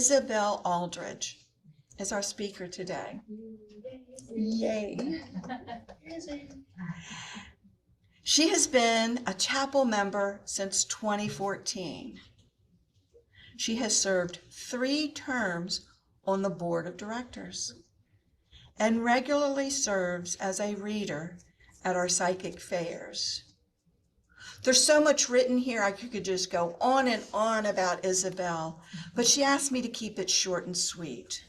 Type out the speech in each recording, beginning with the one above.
Isabelle Aldridge is our speaker today. Yay. She has been a chapel member since 2014. She has served 3 terms on the board of directors and regularly serves as a reader at our psychic fairs. There's so much written here, I could just go on and on about Isabelle, but she asked me to keep it short and sweet.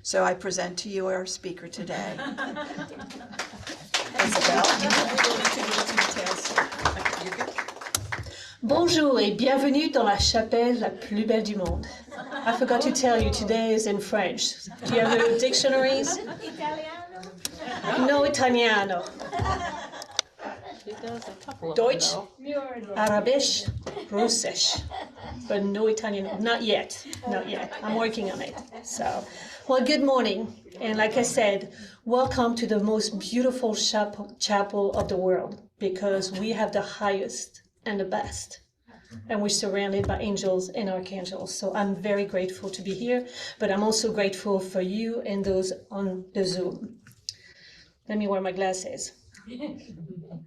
So I present to you our speaker today. Isabelle, Bonjour et bienvenue dans la chapelle la plus belle du monde. I forgot to tell you, today is in French. Do you have your dictionaries? Italiano? No Italiano. She does a couple of Deutsch, them, Arabisch, Russisch, but no Italian, not yet, not yet. I'm working on it. So, well, good morning. And like I said, welcome to the most beautiful chapel of the world, because we have the highest and the best. And we're surrounded by angels and archangels. So I'm very grateful to be here, but I'm also grateful for you and those on the Zoom. Let me wear my glasses.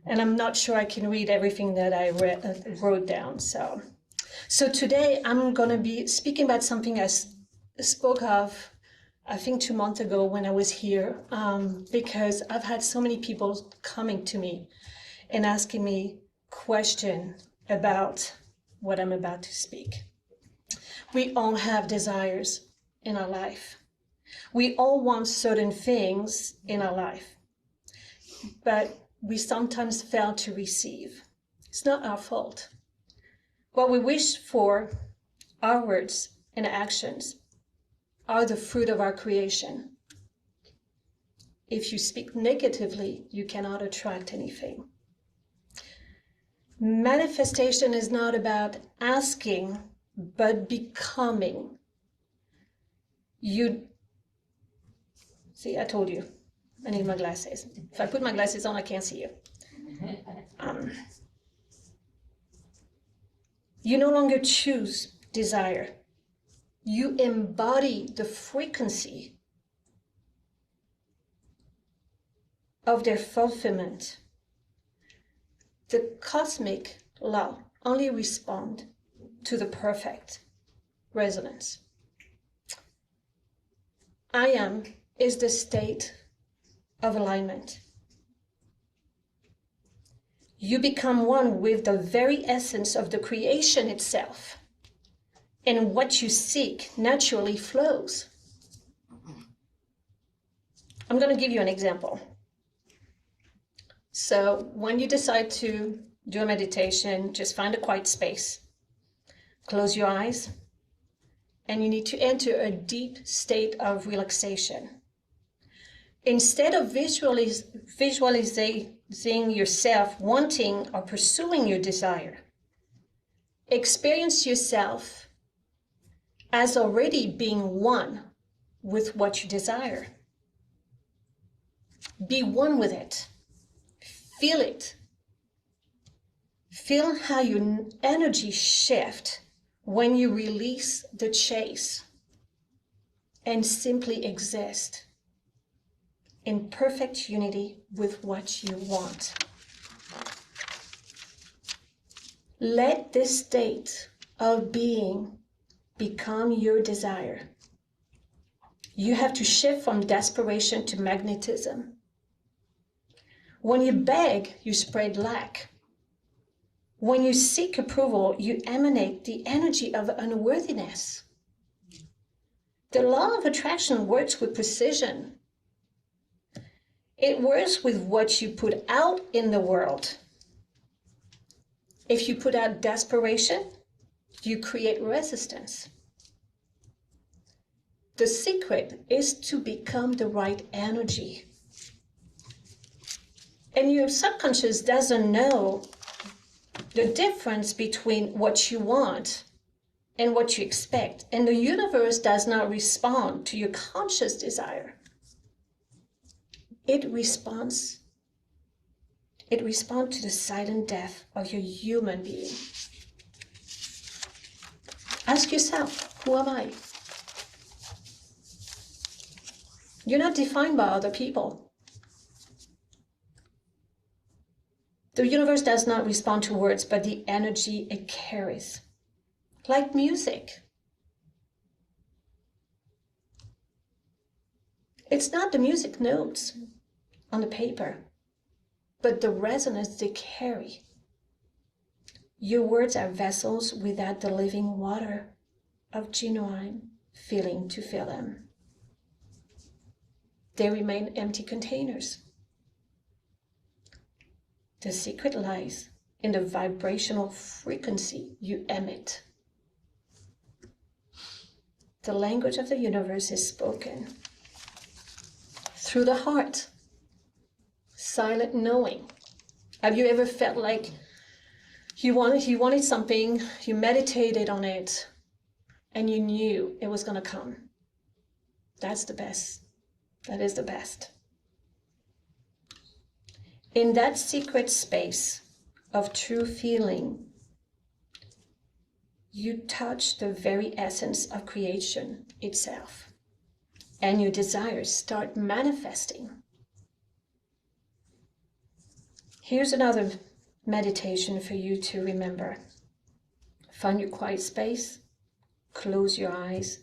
And I'm not sure I can read everything that I wrote down. So today I'm going to be speaking about something I spoke of, I think 2 months ago when I was here, because I've had so many people coming to me and asking me questions about what I'm about to speak. We all have desires in our life. We all want certain things in our life, but we sometimes fail to receive. It's not our fault. What we wish for, our words and actions, are the fruit of our creation. If you speak negatively, you cannot attract anything. Manifestation is not about asking, but becoming. See, I told you. I need my glasses. If I put my glasses on, I can't see you. You no longer choose desire. You embody the frequency of their fulfillment. The cosmic law only responds to the perfect resonance. I am is the state of alignment. You become one with the very essence of the creation itself, and what you seek naturally flows. I'm going to give you an example. So when you decide to do a meditation, just find a quiet space, close your eyes, and you need to enter a deep state of relaxation. Instead of visualizing yourself wanting or pursuing your desire, experience yourself as already being one with what you desire. Be one with it. Feel it. Feel how your energy shifts when you release the chase and simply exist in perfect unity with what you want. Let this state of being become your desire. You have to shift from desperation to magnetism. When you beg, you spread lack. When you seek approval, you emanate the energy of unworthiness. The law of attraction works with precision. It works with what you put out in the world. If you put out desperation, you create resistance. The secret is to become the right energy. And your subconscious doesn't know the difference between what you want and what you expect. And the universe does not respond to your conscious desire. It responds to the silent death of your human being. Ask yourself, Who am I? You're not defined by other people. The universe does not respond to words, but the energy it carries. Like music. It's not the music notes on the paper, but the resonance they carry. Your words are vessels without the living water of genuine feeling to fill them. They remain empty containers. The secret lies in the vibrational frequency you emit. The language of the universe is spoken through the heart. Silent knowing. Have you ever felt like you wanted something, you meditated on it, and you knew it was going to come? That's the best. That is the best. In that secret space of true feeling, you touch the very essence of creation itself, and your desires start manifesting. Here's another meditation for you to remember. Find your quiet space, close your eyes,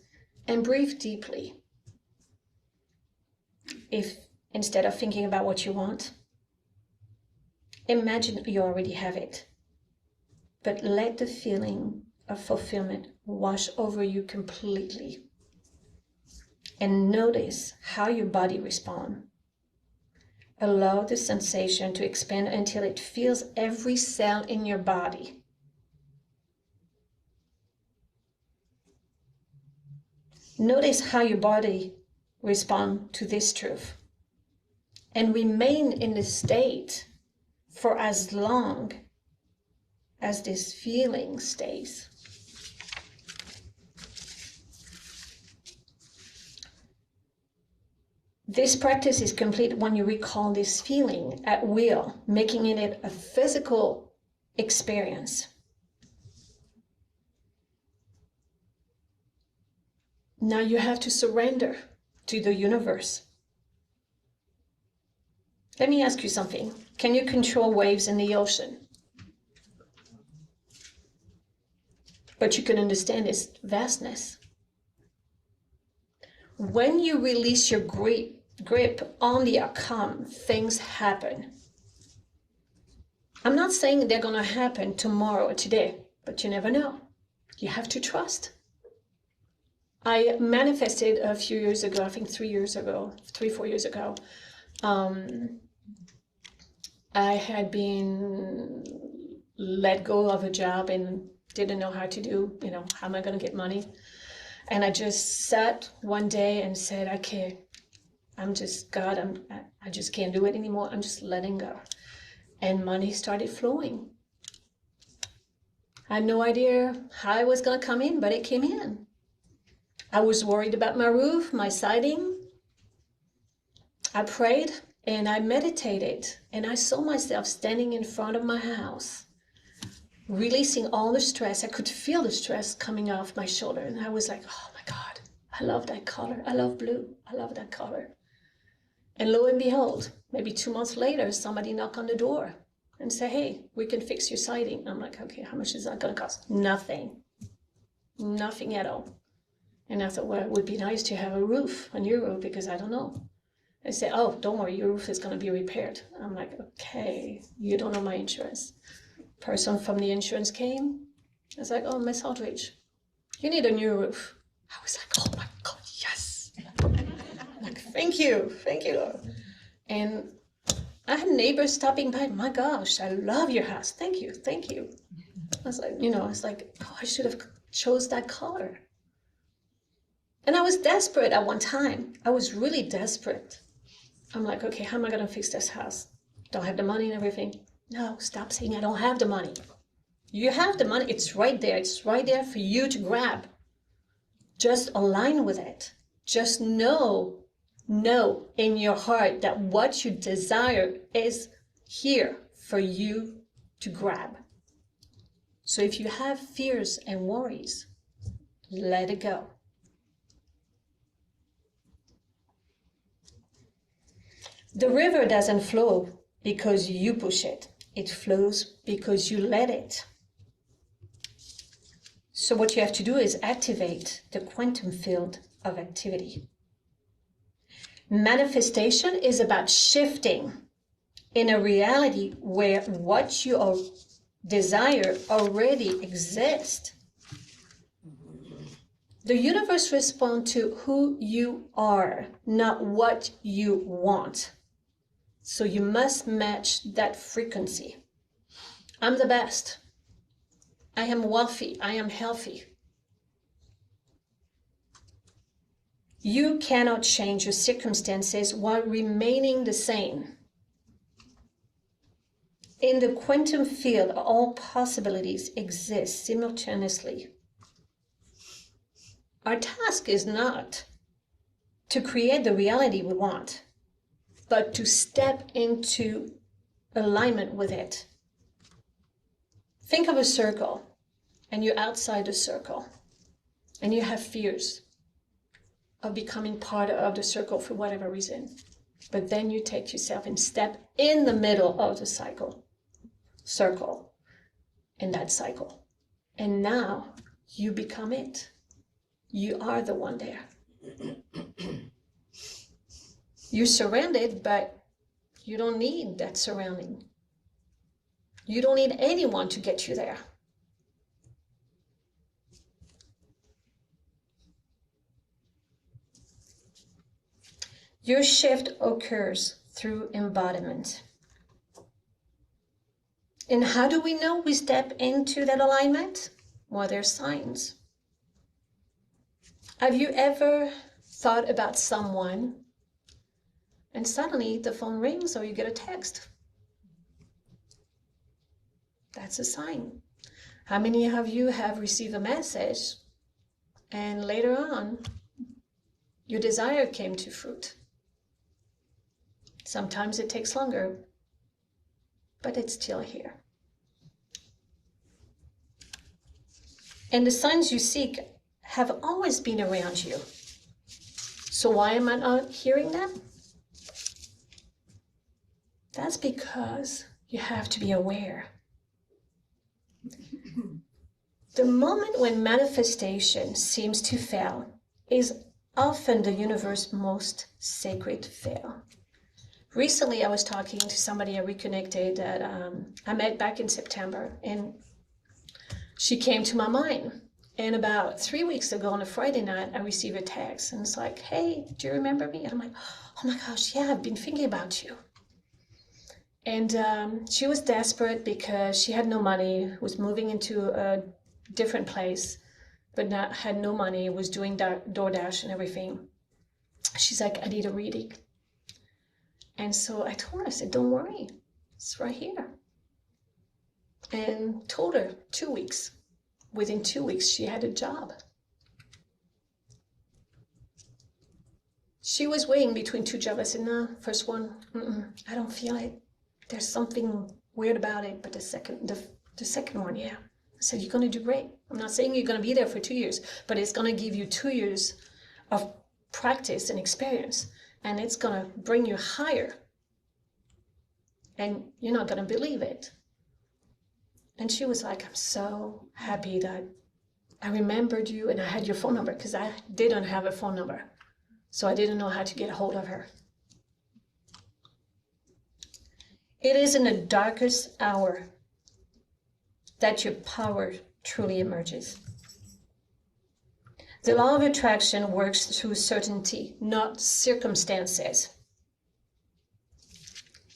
and breathe deeply. If instead of thinking about what you want, imagine you already have it, but let the feeling of fulfillment wash over you completely. And notice how your body responds. Allow the sensation to expand until it fills every cell in your body. Notice how your body responds to this truth. And remain in this state for as long as this feeling stays. This practice is complete when you recall this feeling at will, making it a physical experience. Now you have to surrender to the universe. Let me ask you something. Can you control waves in the ocean? But you can understand its vastness. When you release your grip on the outcome, things happen. I'm not saying they're going to happen tomorrow or today, but you never know. You have to trust. I manifested a few years ago, I think 4 years ago, I had been let go of a job and didn't know how to do, how am I going to get money? And I just sat one day and said, okay, I just can't do it anymore. I'm just letting go. And money started flowing. I had no idea how it was going to come in, but it came in. I was worried about my roof, my siding. I prayed and I meditated, and I saw myself standing in front of my house, releasing all the stress. I could feel the stress coming off my shoulder, and I was like, oh my God, I love that color. I love blue. I love that color. And lo and behold, maybe 2 months later, somebody knocked on the door and said, hey, we can fix your siding. I'm like, okay, how much is that going to cost? Nothing. Nothing at all. And I thought, well, it would be nice to have a roof, a new roof, because I don't know. They said, oh, don't worry, your roof is going to be repaired. I'm like, okay, you don't know my insurance. Person from the insurance came. I was like, oh, Miss Aldridge, you need a new roof. I was like, oh my God, yes. Like, thank you, Lord. And I had neighbors stopping by. My gosh, I love your house. Thank you. I was like, oh, I should have chose that color. And I was desperate at one time. I was really desperate. I'm like, okay, how am I going to fix this house? Don't have the money and everything. No, stop saying I don't have the money. You have the money. It's right there. It's right there for you to grab. Just align with it. Just know in your heart that what you desire is here for you to grab. So if you have fears and worries, let it go. The river doesn't flow because you push it. It flows because you let it. So what you have to do is activate the quantum field of activity. Manifestation is about shifting in a reality where what you desire already exists. The universe responds to who you are, not what you want. So you must match that frequency. I'm the best. I am wealthy. I am healthy. You cannot change your circumstances while remaining the same. In the quantum field, all possibilities exist simultaneously. Our task is not to create the reality we want, but to step into alignment with it. Think of a circle, and you're outside the circle, and you have fears of becoming part of the circle for whatever reason. But then you take yourself and step in the middle of the circle, in that cycle. And now you become it. You are the one there. You're surrounded, but you don't need that surrounding. You don't need anyone to get you there. Your shift occurs through embodiment. And how do we know we step into that alignment? Well, there's signs. Have you ever thought about someone and suddenly the phone rings or you get a text? That's a sign. How many of you have received a message and later on your desire came to fruit? Sometimes it takes longer, but it's still here. And the signs you seek have always been around you. So why am I not hearing them? That's because you have to be aware. The moment when manifestation seems to fail is often the universe's most sacred fail. Recently, I was talking to somebody I reconnected that I met back in September, and she came to my mind. And about 3 weeks ago on a Friday night, I received a text, and it's like, hey, do you remember me? And I'm like, oh my gosh, yeah, I've been thinking about you. And she was desperate because she had no money, was moving into a different place, but had no money, was doing DoorDash and everything. She's like, I need a reading. And so I told her, I said, don't worry, it's right here. And told her 2 weeks. Within 2 weeks, she had a job. She was weighing between two jobs. I said, no, first one, I don't feel it. There's something weird about it, but the second one, yeah. I said, you're going to do great. I'm not saying you're going to be there for 2 years, but it's going to give you 2 years of practice and experience. And it's going to bring you higher. And you're not going to believe it. And she was like, I'm so happy that I remembered you and I had your phone number, because I didn't have a phone number. So I didn't know how to get a hold of her. It is in the darkest hour that your power truly emerges. The law of attraction works through certainty, not circumstances.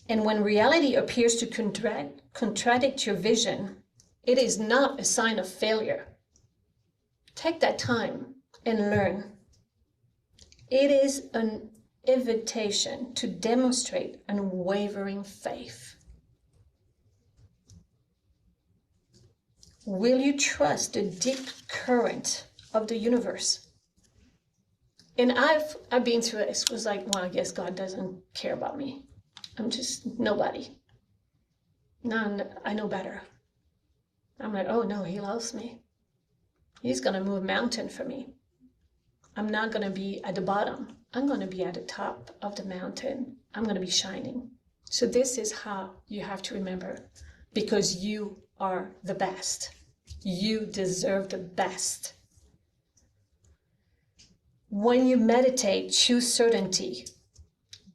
And when reality appears to contradict your vision, it is not a sign of failure. Take that time and learn. It is an invitation to demonstrate unwavering faith. Will you trust the deep current of the universe? And I've been through it. It was like, well, I guess God doesn't care about me. I'm just nobody. No, I know better. I'm like, oh no, he loves me. He's going to move mountain for me. I'm not going to be at the bottom. I'm going to be at the top of the mountain. I'm going to be shining. So this is how you have to remember, because you are the best. You deserve the best. When you meditate, choose certainty.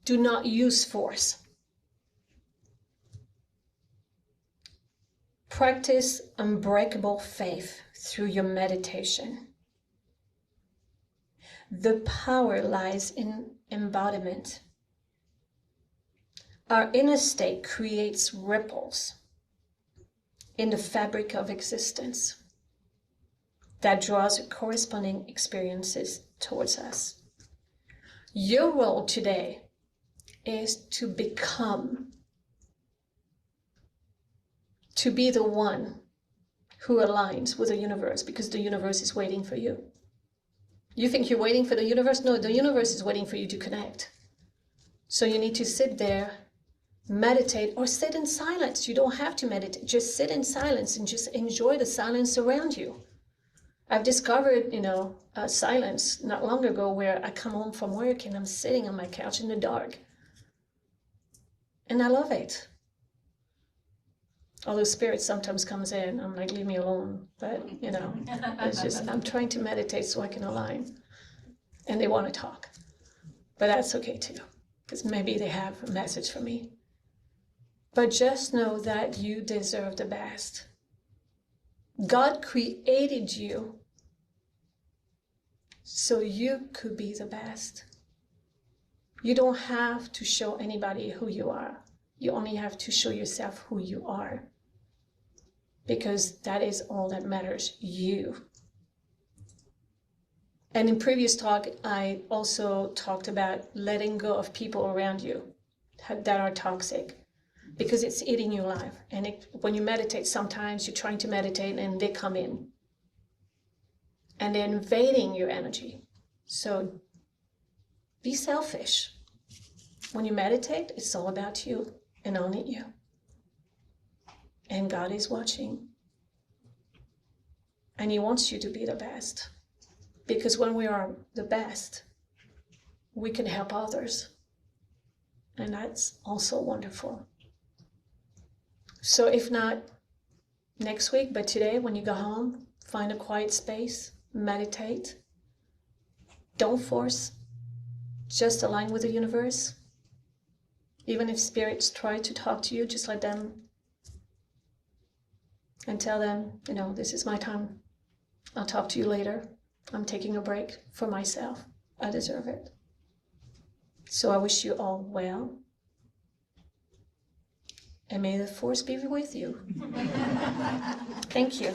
Do not use force. Practice unbreakable faith through your meditation. The power lies in embodiment. Our inner state creates ripples in the fabric of existence that draws corresponding experiences towards us. Your role today is to become, to be the one who aligns with the universe, because the universe is waiting for you. You think you're waiting for the universe? No, the universe is waiting for you to connect. So you need to sit there, meditate, or sit in silence. You don't have to meditate. Just sit in silence and just enjoy the silence around you. I've discovered, silence not long ago, where I come home from work and I'm sitting on my couch in the dark. And I love it. Although spirit sometimes comes in, I'm like, leave me alone. But, it's just, I'm trying to meditate so I can align. And they want to talk. But that's okay too, because maybe they have a message for me. But just know that you deserve the best. God created you so you could be the best. You don't have to show anybody who you are. You only have to show yourself who you are. Because that is all that matters, you. And in previous talk, I also talked about letting go of people around you that are toxic, because it's eating your life. And when you meditate, sometimes you're trying to meditate and they come in. And they're invading your energy. So be selfish. When you meditate, it's all about you and only you. And God is watching. And He wants you to be the best. Because when we are the best, we can help others. And that's also wonderful. So if not next week, but today, when you go home, find a quiet space, meditate. Don't force. Just align with the universe. Even if spirits try to talk to you, just let them. And tell them, this is my time. I'll talk to you later. I'm taking a break for myself. I deserve it. So I wish you all well. And may the force be with you. Thank you.